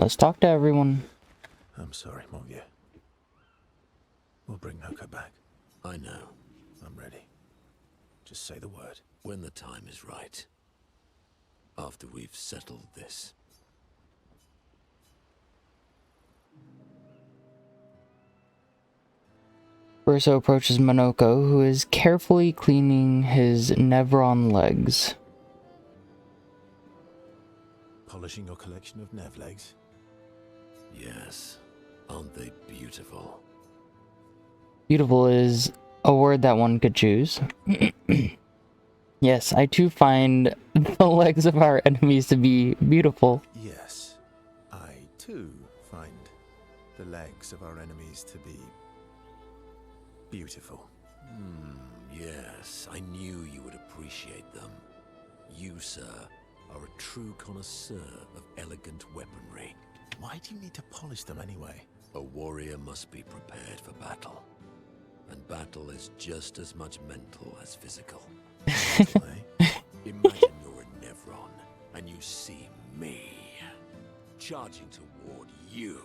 Let's talk to everyone. I'm sorry, mon vieux. We'll bring Noko back. I know. I'm ready. Just say the word. When the time is right. After we've settled this. Verso approaches Monoko, who is carefully cleaning his Nevron legs. Polishing your collection of Nev legs? Yes. Aren't they beautiful? Beautiful is a word that one could choose. Yes, I too find the legs of our enemies to be beautiful. Yes. I, too, find the legs of our enemies to be beautiful. Yes, I knew you would appreciate them. You, sir, are a true connoisseur of elegant weaponry. Why do you need to polish them anyway? A warrior must be prepared for battle. And battle is just as much mental as physical. Imagine you're a Nevron, and you see me, charging toward you,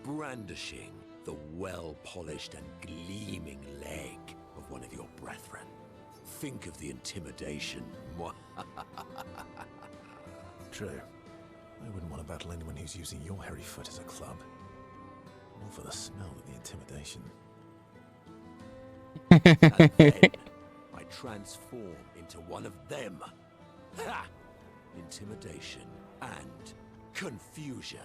brandishing the well-polished and gleaming leg of one of your brethren. Think of the intimidation. True. I wouldn't want to battle anyone who's using your hairy foot as a club. More for the smell of the intimidation. And then I transform into one of them. Ha! Intimidation and confusion.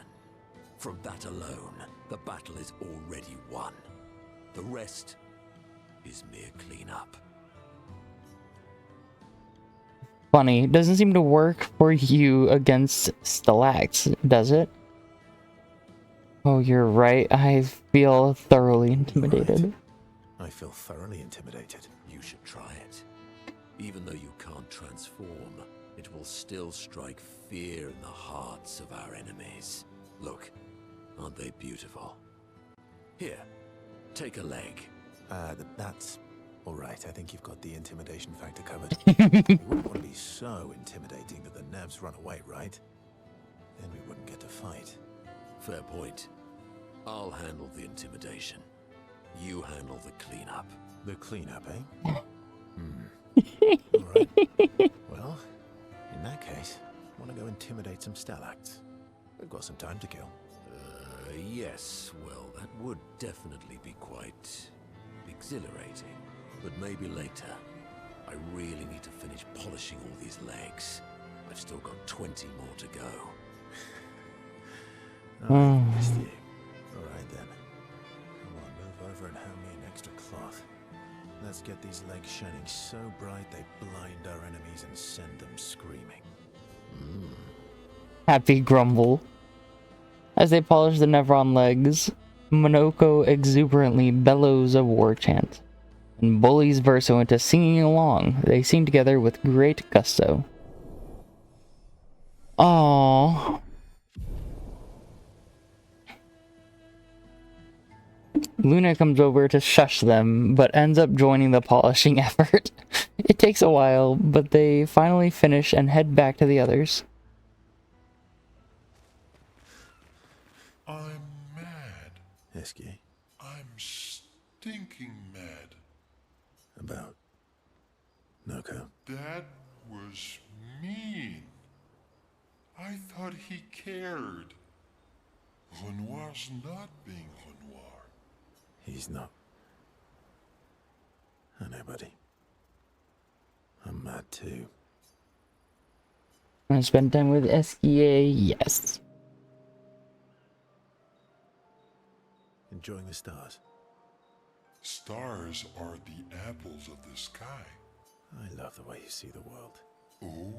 From that alone, the battle is already won. The rest is mere cleanup. Funny, it doesn't seem to work for you against stalacts, does it? Oh, you're right. I feel thoroughly intimidated. Right. I feel thoroughly intimidated. You should try it. Even though you can't transform, it will still strike fear in the hearts of our enemies. Look, aren't they beautiful? Here, take a leg. That's all right. I think you've got the intimidation factor covered. You wouldn't want to be so intimidating that the Nevs run away, right? Then we wouldn't get to fight. Fair point. I'll handle the intimidation. You handle the cleanup. The cleanup, eh? All right. Well, in that case, want to go intimidate some stalacts? We've got some time to kill. Yes, well, that would definitely be quite exhilarating. But maybe later. I really need to finish polishing all these legs. I've still got 20 more to go. I missed you. All right then. Come on, move over and hand me an extra cloth. Let's get these legs shining so bright they blind our enemies and send them screaming. Happy grumble. As they polish the Nevron legs, Monoko exuberantly bellows a war chant and bullies Verso into singing along. They sing together with great gusto. Aww. Luna comes over to shush them, but ends up joining the polishing effort. It takes a while, but they finally finish and head back to the others. I'm mad. Esky, I'm stinking mad. about Noko. That was mean. I thought he cared. Renoir's not being Renoir. He's not. I know, buddy. I'm mad too. Want to spend time with Eskia? Yes. Enjoying the stars. Stars are the apples of the sky. I love the way you see the world. Oh,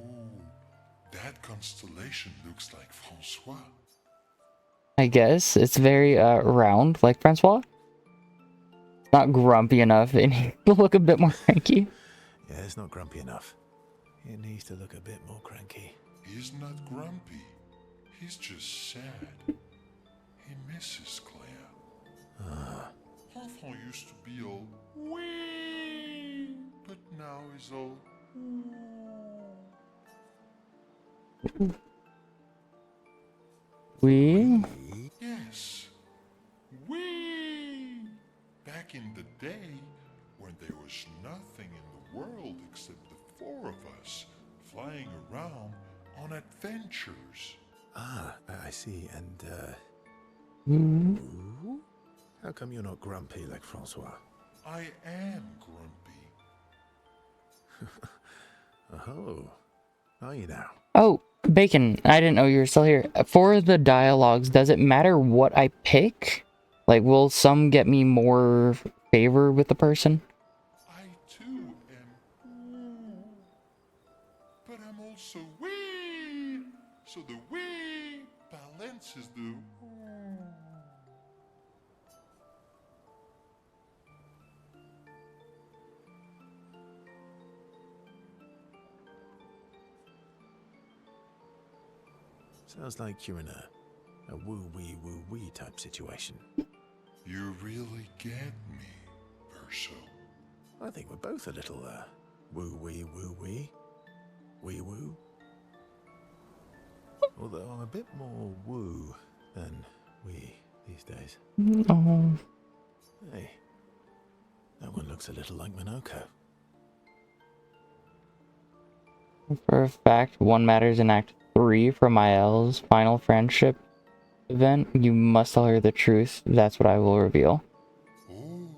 that constellation looks like Francois. I guess it's very round, like Francois. Not grumpy enough, and he will look a bit more cranky. Yeah, it's not grumpy enough. It needs to look a bit more cranky. He's not grumpy. He's just sad. He misses Claire. Enfant used to be all wee, but now he's all We around on adventures. Ah, I see. And, Hmm. ooh? How come you're not grumpy like Francois? I am grumpy. Oh, are you now? Oh, Bacon, I didn't know you were still here. For the dialogues, does it matter what I pick? Like, will some get me more favor with the person? I too am woo, but I'm also wee. So the wee balances the woo. Sounds like you're in a woo-wee type situation. You really get me, Verso. I think we're both a little, woo-wee. Wee-woo. Although I'm a bit more woo than we these days. Oh. Hey, that one looks a little like Minoko. For a fact, one matters in Act 3 for Mael's final friendship event. You must tell her the truth. That's what I will reveal. Oh,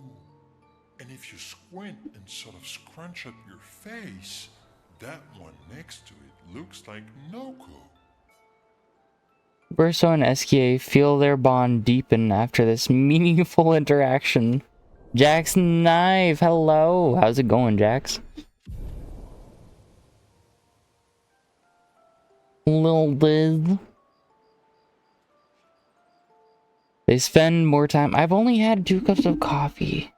and if you squint and sort of scrunch up your face, that one next to it looks like Noko. Verso and SKA feel their bond deepen after this meaningful interaction. Jax Knife, hello. How's it going, Jax? Lil Liz. They spend more time. I've only had 2 cups of coffee.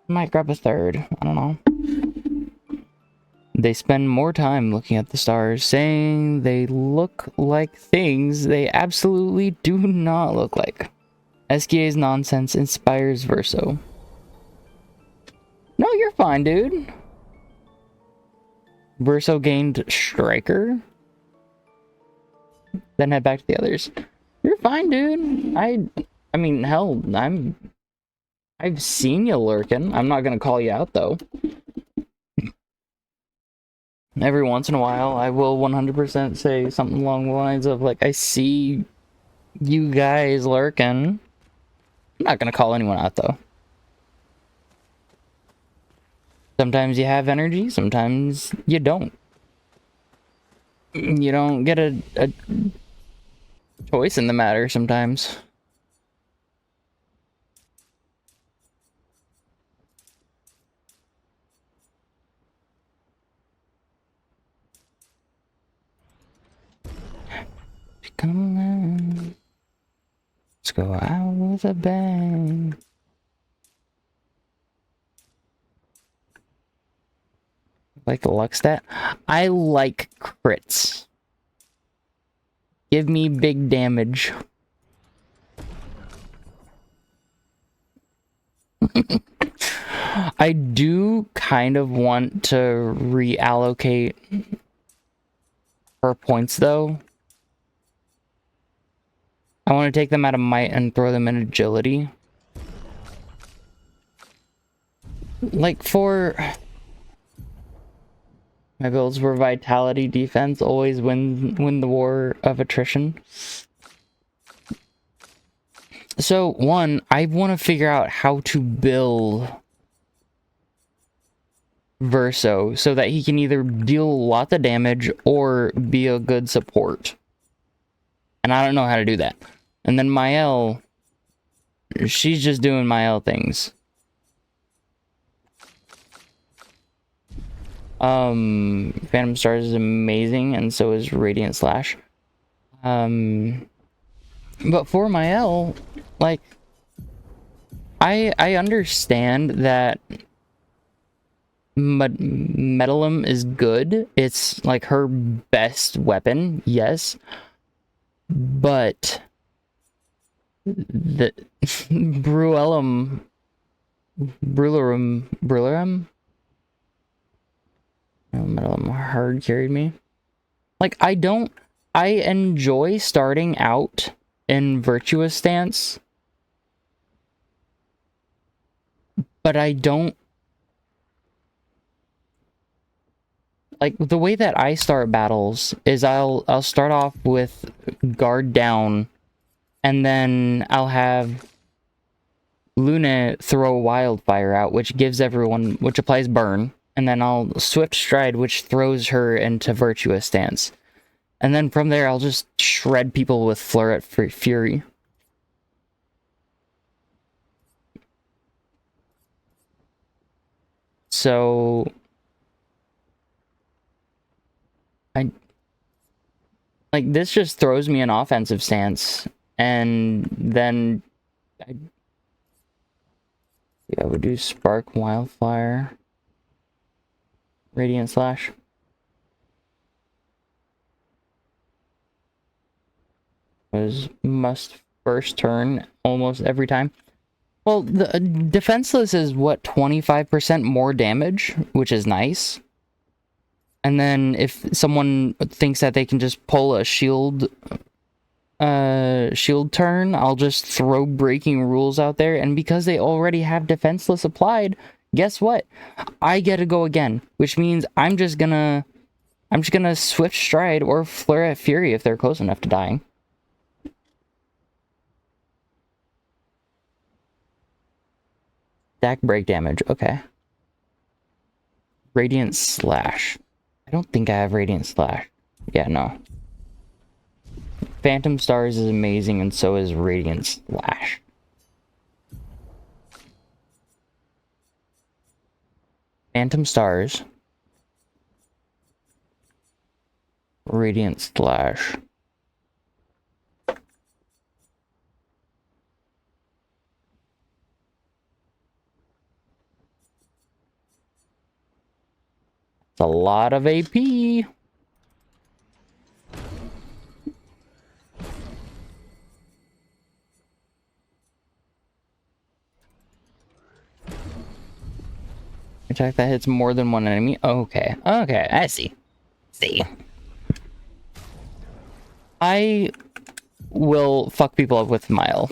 Might grab a third. I don't know. They spend more time looking at the stars, saying they look like things they absolutely do not look like. SKA's nonsense inspires Verso. No, you're fine, dude. Verso gained Striker. Then head back to the others. You're fine, dude. I mean, hell, I've seen you lurking. I'm not gonna call you out though. Every once in a while, I will 100% say something along the lines of like, I see you guys lurking. I'm not gonna call anyone out though. Sometimes you have energy, sometimes you don't. You don't get a choice in the matter sometimes. Come on. Let's go out with a bang. Like the luck stat? I like crits. Give me big damage. I do kind of want to reallocate her points though. I want to take them out of might and throw them in agility. Like for my builds were vitality defense, always win the war of attrition. So one, I want to figure out how to build Verso so that he can either deal lots of damage or be a good support. And I don't know how to do that. And then Mael, she's just doing Mael things. Phantom Stars is amazing, and so is Radiant Slash. But for Mael, like, I understand that Metalum is good. It's like her best weapon, yes. But the Brulerum, Metalum hard carried me. Like, I enjoy starting out in Virtuous stance, but I don't like the way that I start battles is I'll start off with guard down, and then I'll have Luna throw wildfire out, which gives everyone, which applies burn, and then I'll swift stride, which throws her into virtuous stance, and then from there I'll just shred people with flare fury. So I like this just throws me an offensive stance, and then I would do spark, wildfire, radiant slash. Was must first turn almost every time. Well, the defenseless is what, 25% more damage, which is nice. And then if someone thinks that they can just pull a shield turn, I'll just throw breaking rules out there, and because they already have defenseless applied, guess what? I get to go again, which means I'm just gonna swift stride or flare at fury if they're close enough to dying. Stack break damage, okay. Radiant slash. I don't think I have radiant slash. Yeah, no. Phantom Stars is amazing, and so is Radiant Slash. Phantom Stars. Radiant Slash. It's a lot of AP. Attack that hits more than one enemy. Okay. Okay, I see. I will fuck people up with Mile.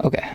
Okay.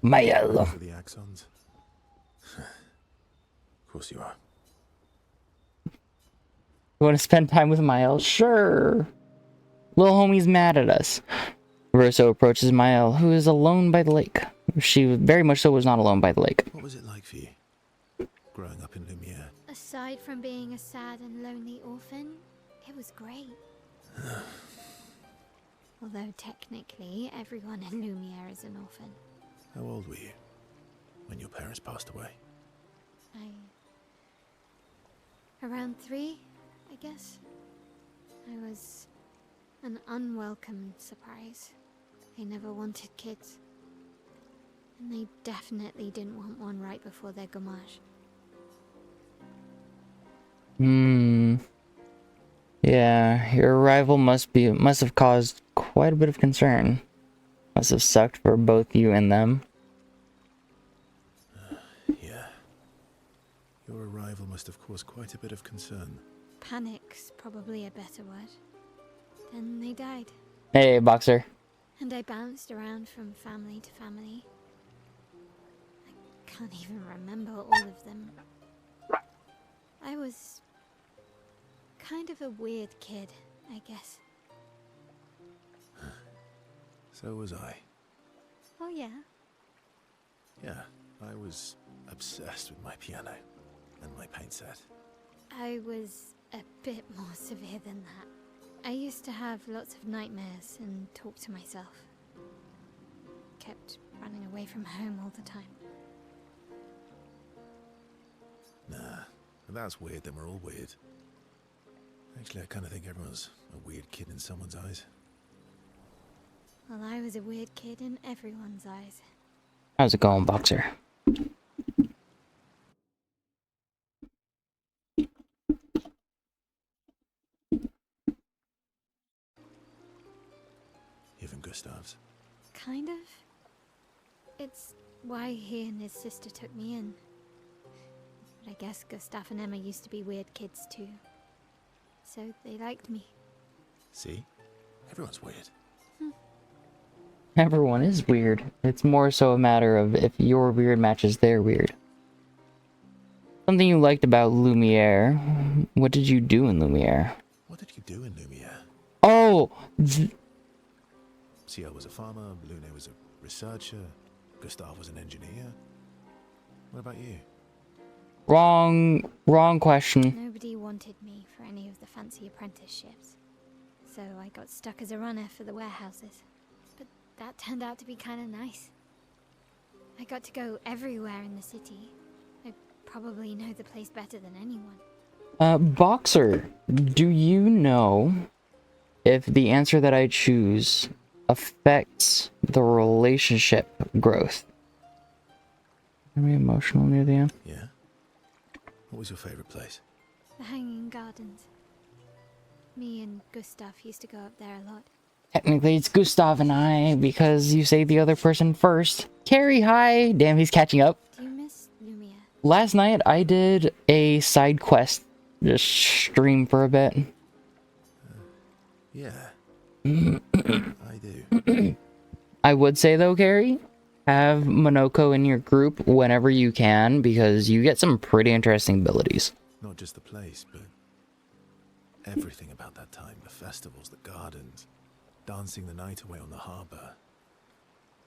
Mile. For the axons? Of course you are. You want to spend time with Mael? Sure. Little homie's mad at us. Verso approaches Mael, who is alone by the lake. She very much so was not alone by the lake. What was it like for you, growing up in Lumiere? Aside from being a sad and lonely orphan, it was great. Although technically, everyone in Lumiere is an orphan. How old were you when your parents passed away? Around 3, I guess. I was an unwelcome surprise. They never wanted kids. And they definitely didn't want one right before their gommage. Yeah, your arrival must have caused quite a bit of concern. Must have sucked for both you and them. Yeah. Your arrival must have caused quite a bit of concern. Panic's probably a better word. Then they died. Hey, Boxer. And I bounced around from family to family. I can't even remember all of them. I was kind of a weird kid, I guess. So was I. Oh yeah? Yeah, I was obsessed with my piano and my paint set. I was a bit more severe than that. I used to have lots of nightmares and talk to myself. Kept running away from home all the time. Nah, if that's weird, then we're all weird. Actually, I kind of think everyone's a weird kid in someone's eyes. Well, I was a weird kid in everyone's eyes. How's it going, Boxer? Even Gustav's. Kind of. It's why he and his sister took me in. But I guess Gustav and Emma used to be weird kids too. So they liked me. See? Everyone's weird. Everyone is weird. It's more so a matter of if your weird matches their weird. Something you liked about Lumiere. What did you do in Lumiere? What did you do in Lumiere? Oh! Ciel was a farmer, Lune was a researcher, Gustav was an engineer. What about you? Wrong question. Nobody wanted me for any of the fancy apprenticeships. So I got stuck as a runner for the warehouses. But that turned out to be kind of nice. I got to go everywhere in the city. I probably know the place better than anyone. Boxer, do you know if the answer that I choose affects the relationship growth? Are we emotional near the end? Yeah? What was your favorite place? The Hanging Gardens. Me and Gustav used to go up there a lot. Technically, it's Gustav and I, because you say the other person first. Carrie, hi! Damn, he's catching up. Do you miss Lumiere? Last night, I did a side quest. Just stream for a bit. Yeah. I do. I would say, though, Carrie, have Monoko in your group whenever you can, because you get some pretty interesting abilities. Not just the place, but everything about that time. The festivals, the gardens, dancing the night away on the harbour.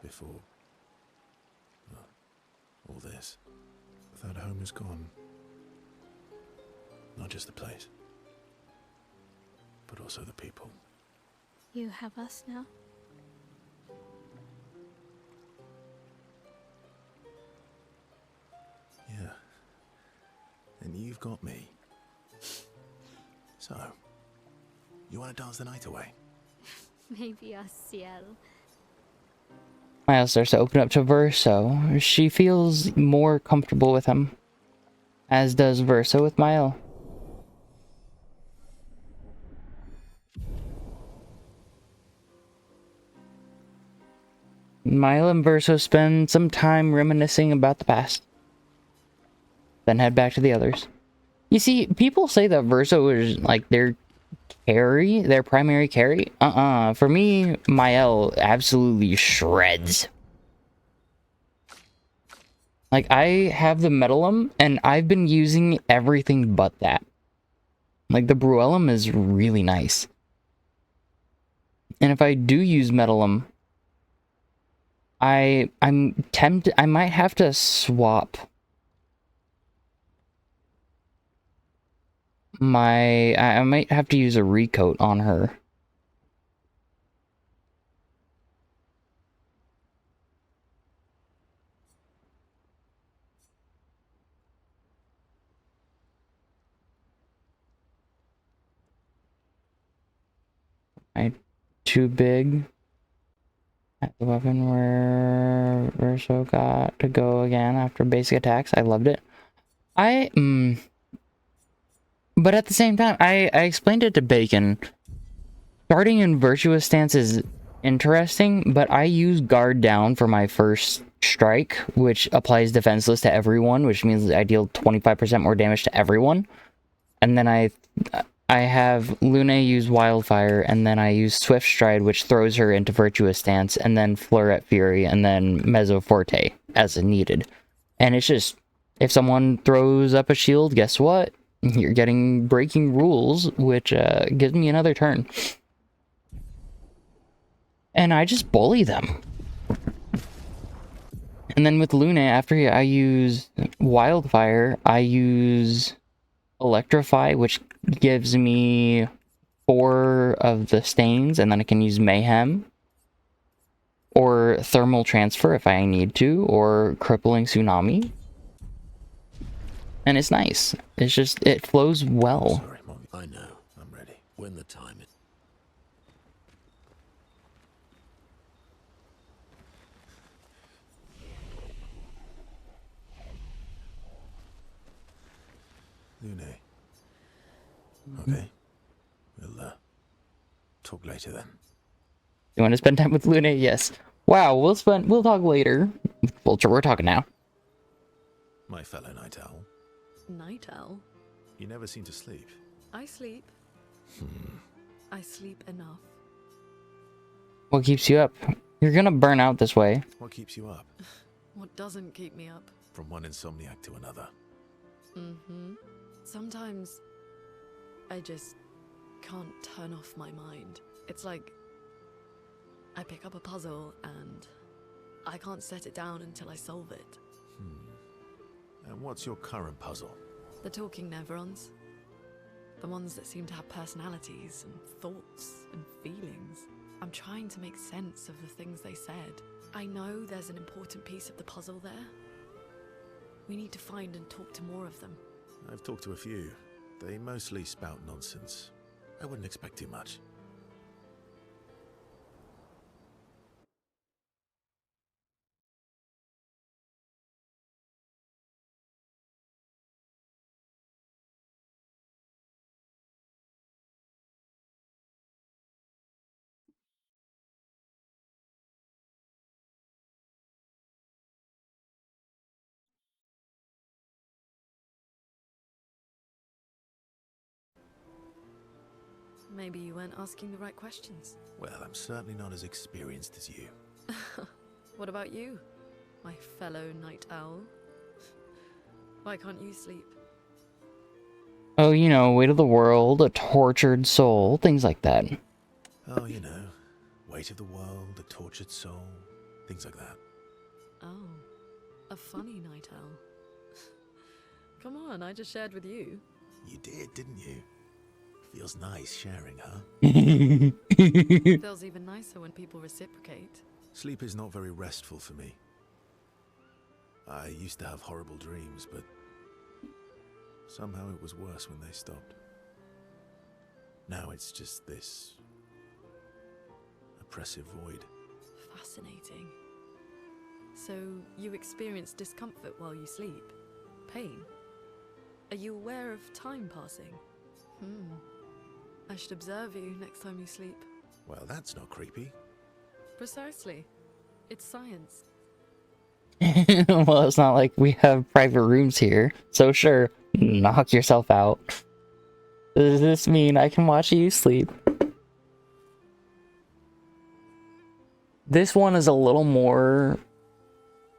Before... well, all this. That home is gone. Not just the place, but also the people. You have us now? Yeah. And you've got me. So, you want to dance the night away? Maybe us, Ciel. Maya starts to open up to Verso. She feels more comfortable with him. As does Verso with Mael. Mael and Verso spend some time reminiscing about the past. Then head back to the others. You see, people say that Verso is like their carry, their primary carry. For me, Mael absolutely shreds. Like, I have the Metalum, and I've been using everything but that. Like, the Bruellum is really nice. And if I do use Metallum, I'm tempted, I might have to swap I might have to use a recoat on her. Too big. At the weapon where Verso got to go again after basic attacks. I loved it. But at the same time, I explained it to Bacon. Starting in Virtuous Stance is interesting, but I use Guard Down for my first strike, which applies defenseless to everyone, which means I deal 25% more damage to everyone. And then I have Lune use Wildfire, and then I use Swift Stride, which throws her into Virtuous Stance, and then Fleuret Fury, and then Mezzo Forte, as needed. And it's just, if someone throws up a shield, guess what? You're getting Breaking Rules, which gives me another turn. And I just bully them. And then with Lune, after I use Wildfire, I use Electrify, which gives me 4 of the stains, and then I can use Mayhem. Or Thermal Transfer if I need to, or Crippling Tsunami. And it's nice. It's just, it flows well. Sorry, Mom. I know. I'm ready. When the time is... Lune. Okay. We'll talk later then. You want to spend time with Lune? Yes. Wow, we'll talk later. Vulture, we're talking now. My fellow night owl. Night owl? You never seem to sleep. I sleep. I sleep enough. What keeps you up? You're gonna burn out this way. What keeps you up? What doesn't keep me up? From one insomniac to another. Sometimes I just can't turn off my mind. It's like I pick up a puzzle and I can't set it down until I solve it. And what's your current puzzle? The talking Neverons. The ones that seem to have personalities and thoughts and feelings. I'm trying to make sense of the things they said. I know there's an important piece of the puzzle there. We need to find and talk to more of them. I've talked to a few. They mostly spout nonsense. I wouldn't expect too much. Maybe you weren't asking the right questions. Well, I'm certainly not as experienced as you. What about you, my fellow night owl? Why can't you sleep? Oh, you know, weight of the world, a tortured soul, things like that. Oh, you know, weight of the world, a tortured soul, things like that. Oh, a funny night owl. Come on, I just shared with you. You did, didn't you? Feels nice sharing, huh? Feels even nicer when people reciprocate. Sleep is not very restful for me. I used to have horrible dreams, but somehow it was worse when they stopped. Now it's just this oppressive void. Fascinating. So, you experience discomfort while you sleep? Pain? Are you aware of time passing? I should observe you next time you sleep. Well, that's not creepy. Precisely. It's science. Well, it's not like we have private rooms here, so sure, knock yourself out. Does this mean I can watch you sleep? This one is a little more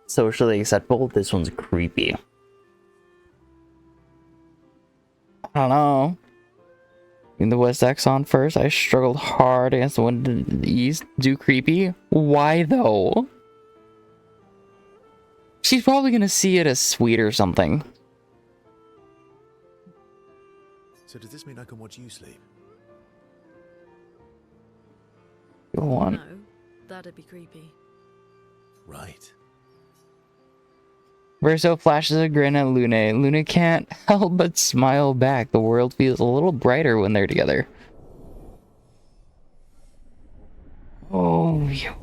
socially acceptable. This one's creepy. I don't know. In the West Axon first, I struggled hard against the one to the East. Do creepy? Why though? She's probably gonna see it as sweet or something. So does this mean I can watch you sleep? Go on. No, that'd be creepy. Right. Verso flashes a grin at Lune. Lune can't help but smile back. The world feels a little brighter when they're together. Oh, yeah.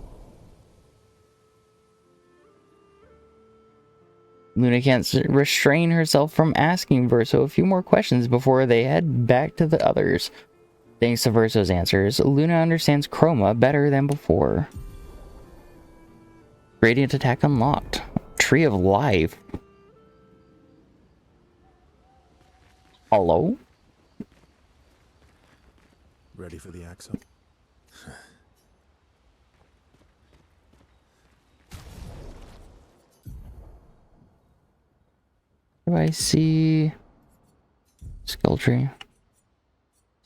Luna can't restrain herself from asking Verso a few more questions before they head back to the others. Thanks to Verso's answers, Luna understands Chroma better than before. Radiant attack unlocked. Tree of Life. Hello? Ready for the axle? Do I see skill tree?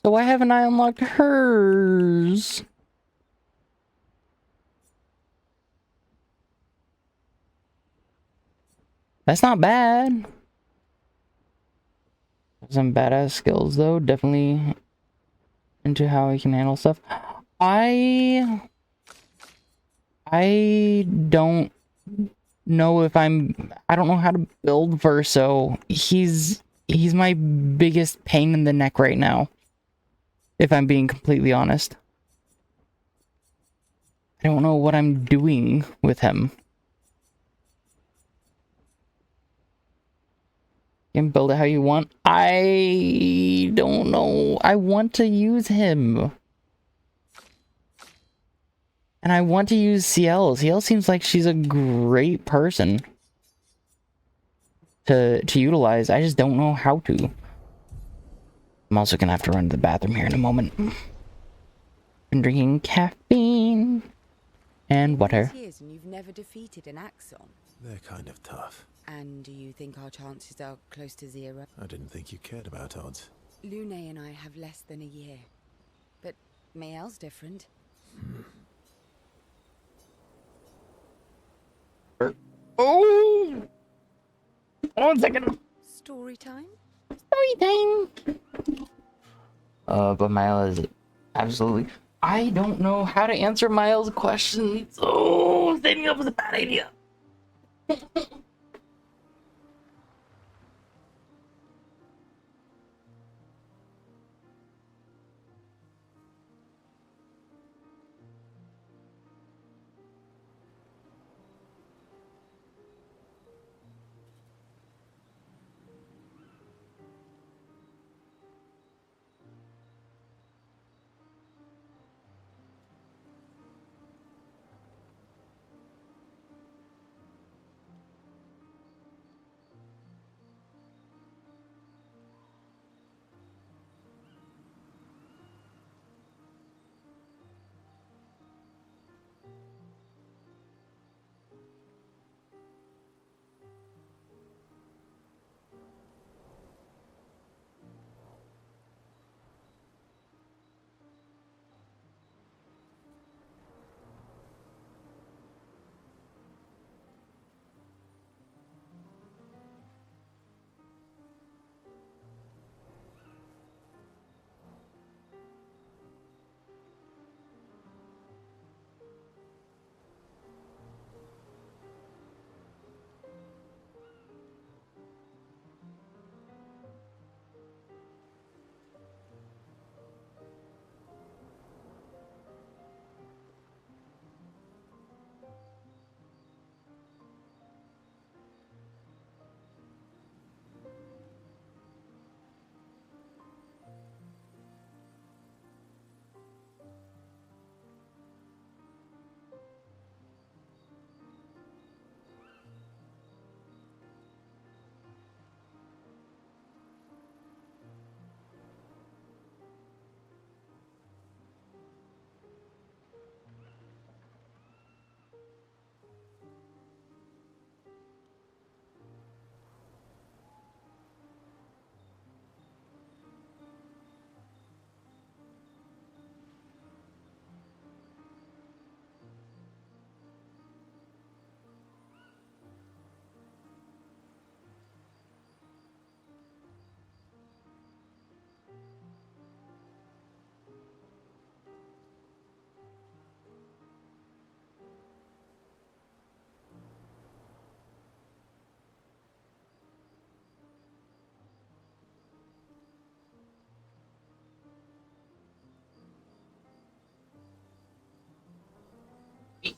So why haven't I unlocked hers? That's not bad. Some badass skills though, definitely into how he can handle stuff. I don't know if I don't know how to build Verso. He's my biggest pain in the neck right now, if I'm being completely honest. I don't know what I'm doing with him. You can build it how you want. I don't know. I want to use him. And I want to use CL. CL seems like she's a great person to utilize. I just don't know how to. I'm also gonna have to run to the bathroom here in a moment. Been drinking caffeine and water. Years and you've never defeated an Axon. They're kind of tough. And do you think our chances are close to zero? I didn't think you cared about odds. Lune and I have less than a year. But Mael's different. Oh! 1 second. Story time? Story time. But Miles is absolutely. I don't know how to answer Miles' questions. Oh, setting up was a bad idea.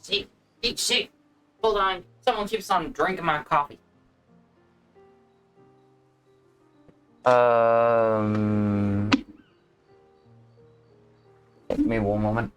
Shit. Hold on. Someone keeps on drinking my coffee. Give me one moment.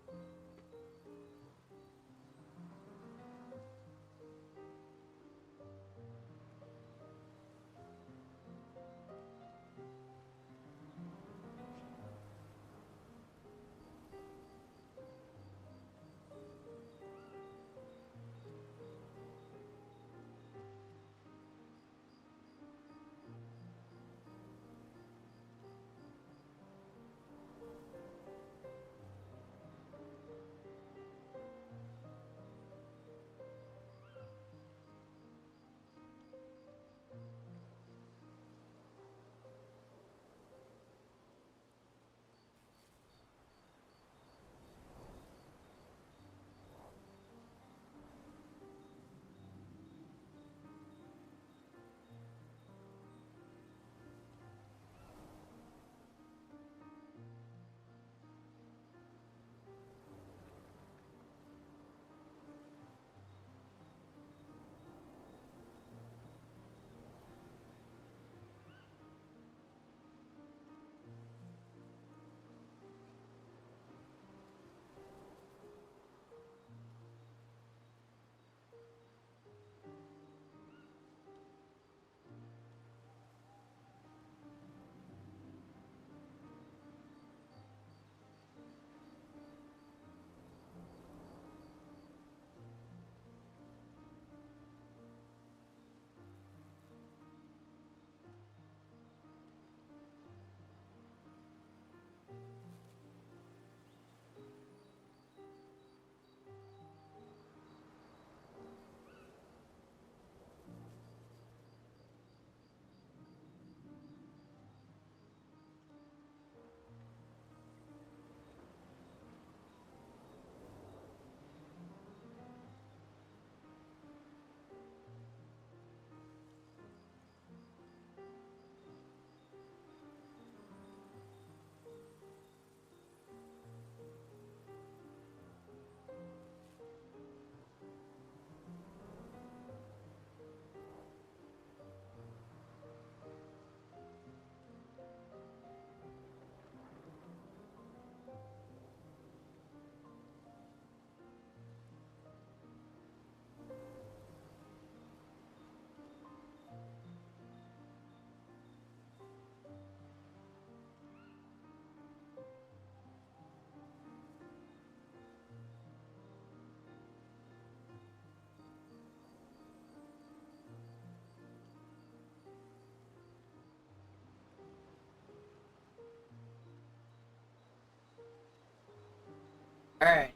Alright.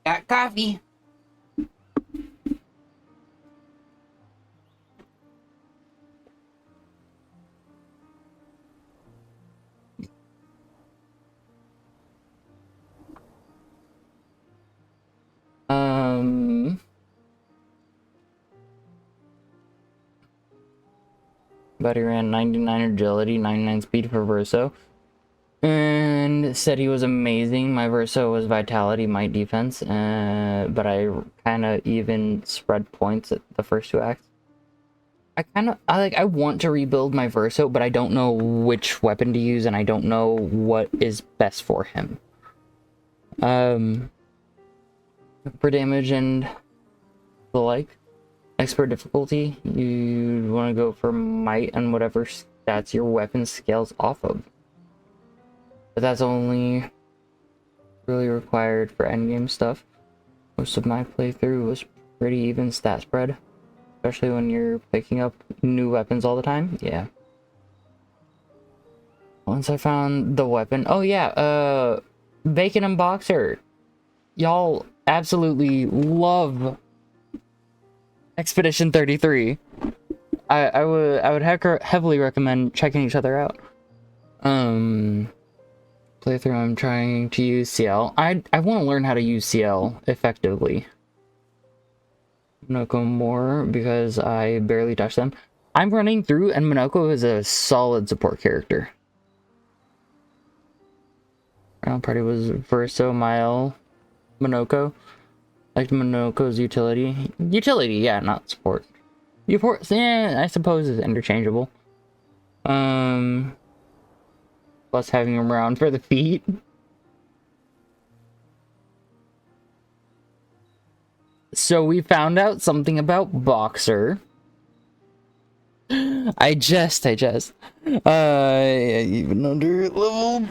Got coffee. But he ran 99 agility, 99 speed for Verso. And said he was amazing. My Verso was vitality, might, defense. But I kind of even spread points at the first two acts. I want to rebuild my Verso, but I don't know which weapon to use, and I don't know what is best for him. For damage and the like. Expert difficulty, you want to go for might and whatever stats your weapon scales off of. But that's only really required for endgame stuff. Most of my playthrough was pretty even stat spread. Especially when you're picking up new weapons all the time. Yeah. Once I found the weapon. Oh yeah, Bacon and Boxer. Y'all absolutely love Expedition 33. I would heavily recommend checking each other out. Playthrough, I'm trying to use CL. I want to learn how to use CL effectively. Minoko more because I barely touch them. I'm running through, and Minoko is a solid support character. Round party was Verso, Monoko. Like Monoko's utility. Utility, yeah, not support. Support, yeah, I suppose is interchangeable. Plus having him around for the feet. So we found out something about Boxer. I jest. Even under level.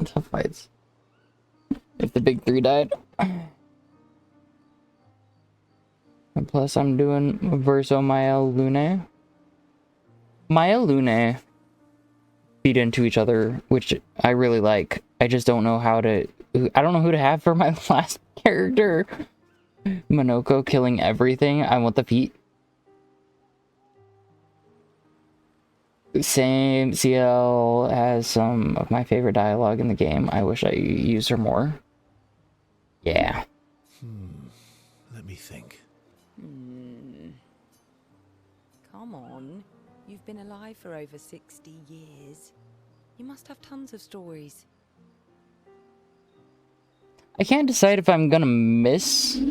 Tough fights. If the big three died. And plus, I'm doing Verso Mael Lune. Mael Lune feed into each other, which I really like. I just don't know how to. I don't know who to have for my last character. Monoko killing everything. I want the feet. Same. CL has some of my favorite dialogue in the game. I wish I used her more. Yeah. Let me think. Come on. You've been alive for over 60 years. You must have tons of stories. I can't decide if I'm gonna miss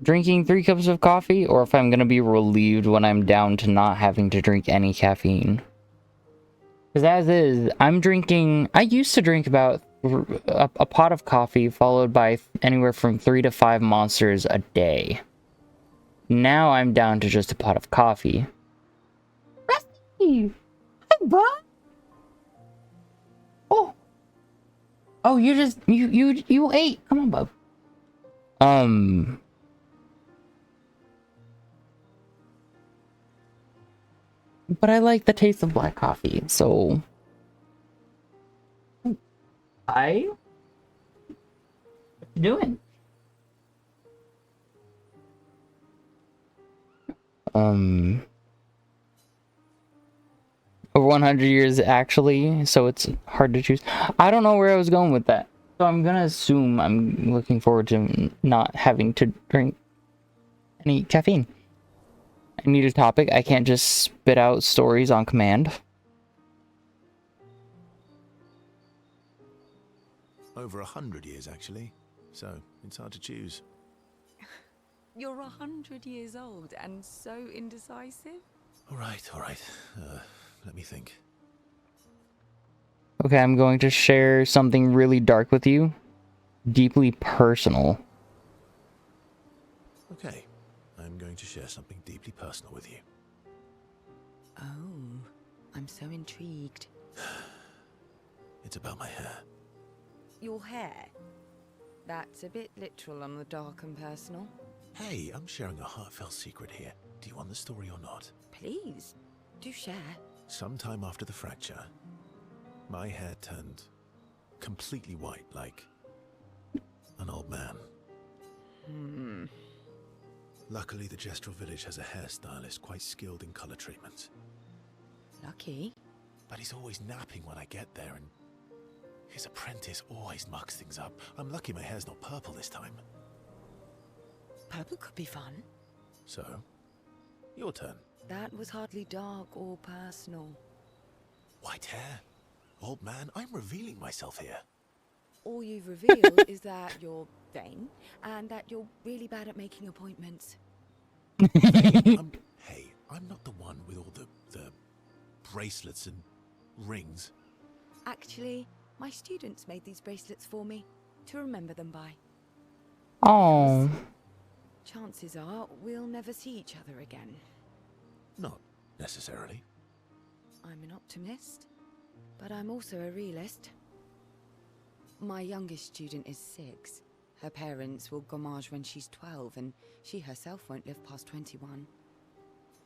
drinking 3 cups of coffee or if I'm gonna be relieved when I'm down to not having to drink any caffeine. Because as is, I'm drinking... I used to drink about a pot of coffee followed by anywhere from 3 to 5 monsters a day. Now I'm down to just a pot of coffee. Rusty! Hi, bud! Oh! Oh, you just... You ate! Come on, bub. But I like the taste of black coffee, so... What you doing? Over 100 years, actually, so it's hard to choose. I don't know where I was going with that. So I'm gonna assume I'm looking forward to not having to drink any caffeine. I need a topic. I can't just spit out stories on command. Over 100 years, actually. So, it's hard to choose. You're 100 years old and so indecisive? All right. Let me think. Okay, I'm going to share something really dark with you. Deeply personal. Okay. I'm going to share something deeply personal with you. Oh, I'm so intrigued. It's about my hair. Your hair? That's a bit literal on the dark and personal. Hey, I'm sharing a heartfelt secret here. Do you want the story or not? Please, do share. Sometime after the fracture, my hair turned completely white, like an old man. Luckily, the Gestural village has a hairstylist quite skilled in color treatments. Lucky. But he's always napping when I get there, and his apprentice always mucks things up. I'm lucky my hair's not purple this time. Purple could be fun. So, your turn. That was hardly dark or personal. White hair? Old man, I'm revealing myself here. All you've revealed is that you're vain and that you're really bad at making appointments. Hey, I'm not the one with all the bracelets and rings. Actually, my students made these bracelets for me to remember them by. Oh. Chances are we'll never see each other again. Not necessarily. I'm an optimist, but I'm also a realist. My youngest student is 6. Her parents will gommage when she's 12, and she herself won't live past 21.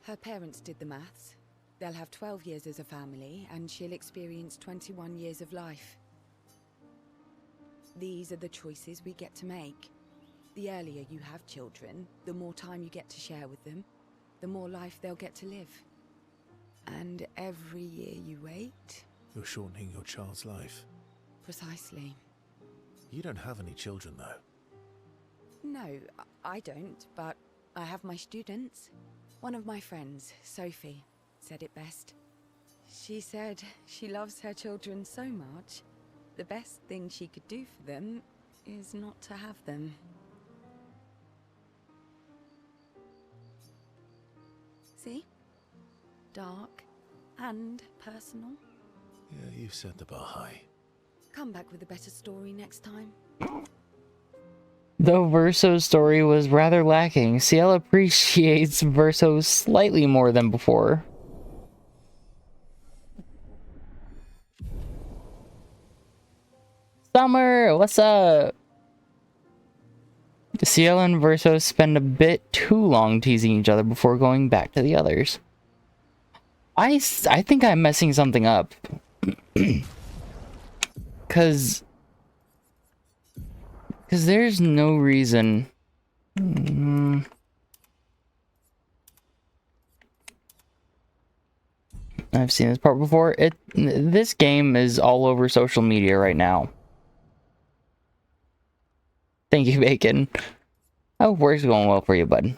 Her parents did the maths. They'll have 12 years as a family, and she'll experience 21 years of life. These are the choices we get to make. The earlier you have children, the more time you get to share with them, the more life they'll get to live. And every year you wait... You're shortening your child's life. Precisely. You don't have any children, though. No, I don't, but I have my students. One of my friends, Sophie, said it best. She said she loves her children so much, the best thing she could do for them is not to have them. See? Dark and personal. Yeah, you've set the bar high. Come back with a better story next time. Though Verso's story was rather lacking, Ciel appreciates Verso slightly more than before. Summer, what's up? Ciel and Verso spend a bit too long teasing each other before going back to the others. I think I'm messing something up. Cause there's no reason. I've seen this part before. This game is all over social media right now. Thank you, Bacon. Oh, work's going well for you, bud.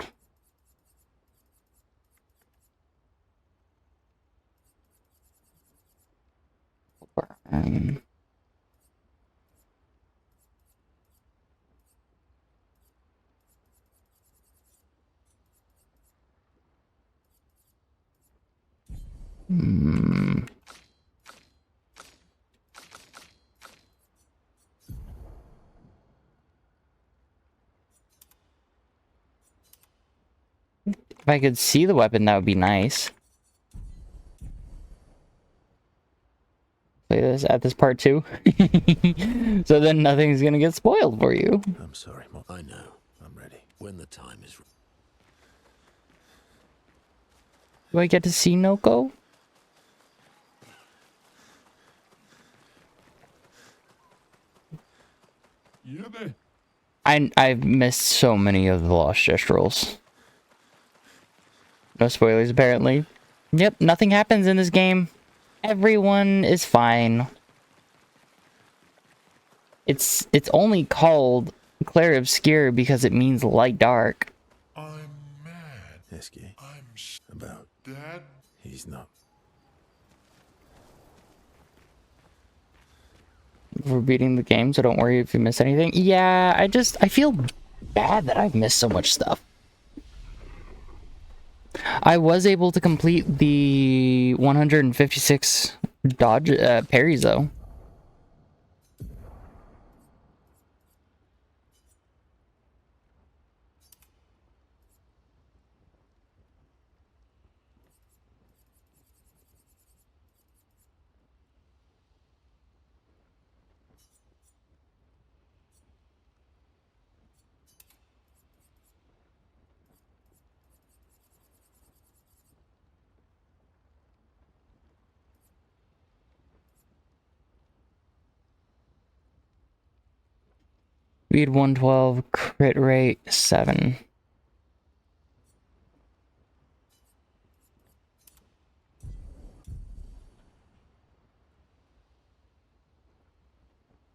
If I could see the weapon, that would be nice. Play this at this part too. So then nothing's gonna get spoiled for you. I'm sorry, Mom. I know. I'm ready. When the time is Do I get to see Noko? I've missed so many of the Lost Gestrals. No spoilers, apparently. Yep, nothing happens in this game. Everyone is fine. It's only called Clair Obscur because it means light dark. I'm mad. Esky. I'm About. Dad? He's not. We're beating the game, so don't worry if you miss anything. Yeah, I feel bad that I've missed so much stuff. I was able to complete the 156 dodge parries though. Speed 112, crit rate 7.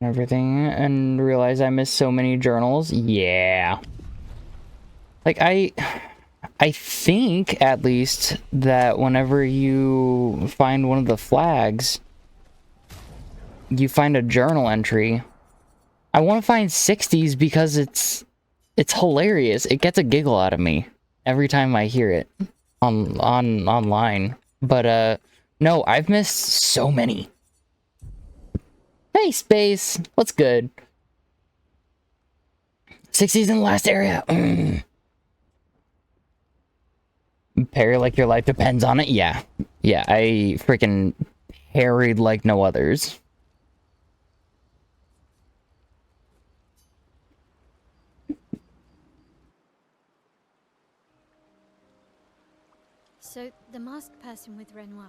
Everything, and realize I missed so many journals. Yeah. Like, I think, at least, that whenever you find one of the flags, you find a journal entry. I want to find 60s because it's hilarious. It gets a giggle out of me every time I hear it online. But no, I've missed so many. Hey, Space, what's good? 60s in the last area. Parry like your life depends on it. Yeah, I freaking parried like no others. So, the masked person with Renoir,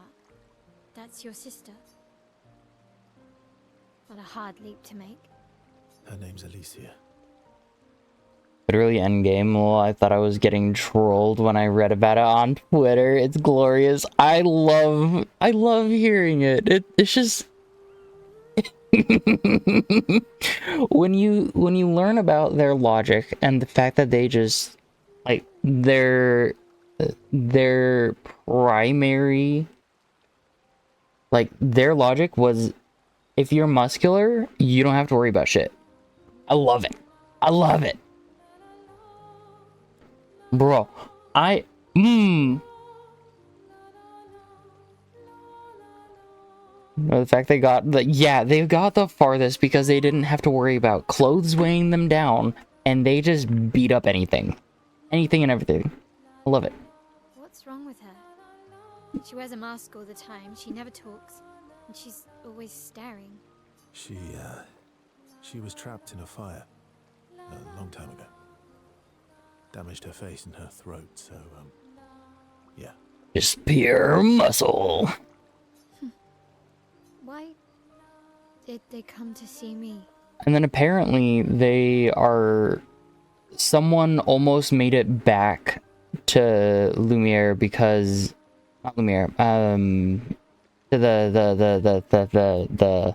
that's your sister? What a hard leap to make. Her name's Alicia. Literally endgame. Well, I thought I was getting trolled when I read about it on Twitter. It's glorious. I love hearing it. It's just when you learn about their logic and the fact that they just like their primary Like, their logic was, if you're muscular, you don't have to worry about shit. I love it. I love it. Bro, The fact they got they got the farthest because they didn't have to worry about clothes weighing them down, and they just beat up anything. Anything and everything. I love it. What's wrong with her? She wears a mask all the time, she never talks, and she's always staring. She was trapped in a fire a long time ago. Damaged her face and her throat, so, yeah. Just pure muscle. Why did they come to see me? And then apparently someone almost made it back to Lumiere because, not Lumiere, to the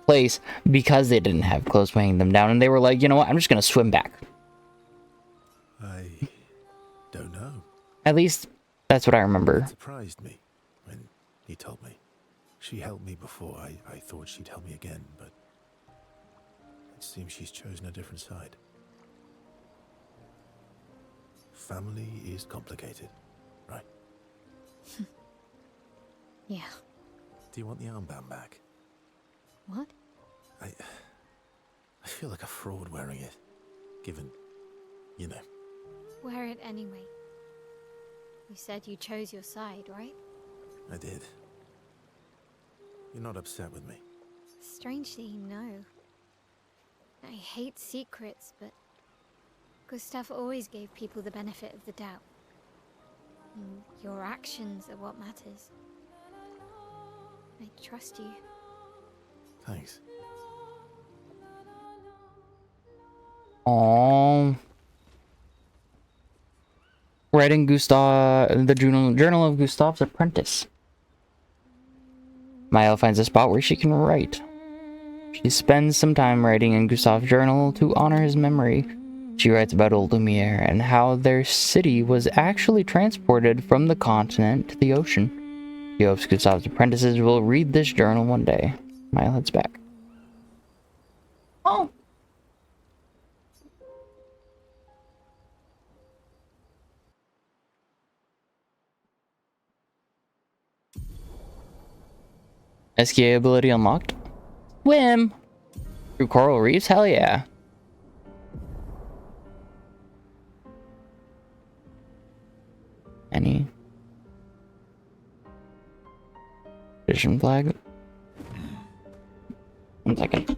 place because they didn't have clothes weighing them down, and they were like, you know what, I'm just gonna swim back. I don't know. At least that's what I remember. It surprised me when he told me. She helped me before. I thought she'd help me again, but it seems she's chosen a different side. Family is complicated, right? Yeah. Do you want the armband back? What? I feel like a fraud wearing it, given, you know. Wear it anyway. You said you chose your side, right? I did. You're not upset with me. Strangely, no. I hate secrets, but Gustav always gave people the benefit of the doubt. And your actions are what matters. I trust you. Thanks. Aww. Writing the journal of Gustav's apprentice. Maya finds a spot where she can write. She spends some time writing in Gustav's journal to honor his memory. She writes about old Lumiere and how their city was actually transported from the continent to the ocean. She hopes Gustav's apprentices will read this journal one day. Maya heads back. Oh! SKA ability unlocked. Swim! Through coral reefs? Hell yeah. Any tradition flag? 1 second.